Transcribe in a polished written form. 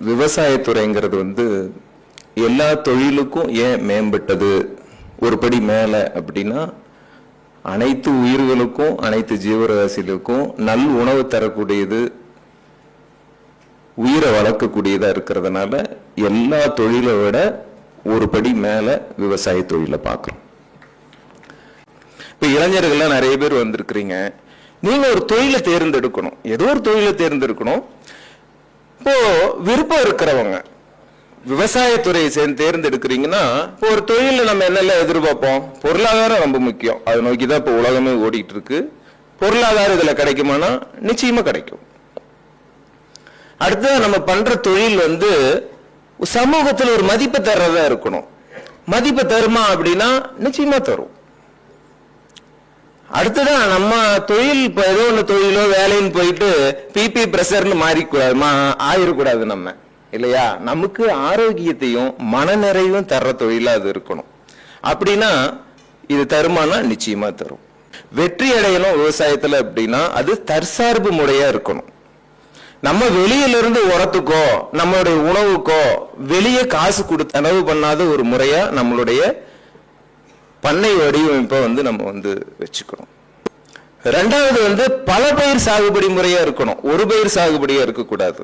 விவசாயத்துறைங்கிறது எல்லா தொழிலுக்கும் ஏன் மேம்பட்டது ஒரு படி மேல அப்படின்னா, அனைத்து உயிர்களுக்கும் அனைத்து ஜீவராசிகளுக்கும் நல் உணவு தரக்கூடியது, உயிரை வளர்க்கக்கூடியதா இருக்கிறதுனால எல்லா தொழிலை விட ஒரு படி மேல விவசாய தொழிலை பார்க்கிறோம். இப்ப இளைஞர்கள்லாம் நிறைய பேர் வந்திருக்கிறீங்க. நீங்க ஒரு தொழிலை தேர்ந்தெடுக்கணும், ஏதோ ஒரு தொழிலை தேர்ந்தெடுக்கணும். இப்போ விருப்பம் இருக்கிறவங்க விவசாயத்துறையை சேர்ந்து தேர்ந்தெடுக்கிறீங்கன்னா, இப்போ ஒரு தொழில நம்ம என்னெல்லாம் எதிர்பார்ப்போம்? பொருளாதாரம் ரொம்ப முக்கியம். அதை நோக்கிதான் இப்போ உலகமே ஓடிட்டு இருக்கு. பொருளாதாரம் இதுல கிடைக்குமானா நிச்சயமா கிடைக்கும். அடுத்தது நம்ம பண்ற தொழில் சமூகத்தில் ஒரு மதிப்பு தர்றதா இருக்கணும். மதிப்பு தருமா அப்படின்னா நிச்சயமா தரும். அடுத்ததான் நம்ம தொழில் இப்போ ஏதோ ஒன்று தொழிலோ வேலைன்னு போயிட்டு பிபி பிரஷர்னு ஆயிடக்கூடாது நம்ம, இல்லையா? நமக்கு ஆரோக்கியத்தையும் மனநிறைவும் தர்ற தொழிலா அது இருக்கணும். அப்படின்னா இது தருமானா நிச்சயமா தரும். வெற்றி அடையணும் விவசாயத்துல அப்படின்னா அது தற்சார்பு முறையா இருக்கணும். நம்ம வெளியிலிருந்து உரத்துக்கோ நம்மளுடைய உணவுக்கோ வெளியே காசு கொடுத்து செலவு பண்ணாத ஒரு முறையா நம்மளுடைய பண்ணை வடிவமைப்பை நம்ம வச்சுக்கணும். ரெண்டாவது பல பயிர் சாகுபடி முறையா இருக்கணும், ஒரு பயிர் சாகுபடியா இருக்கக்கூடாது.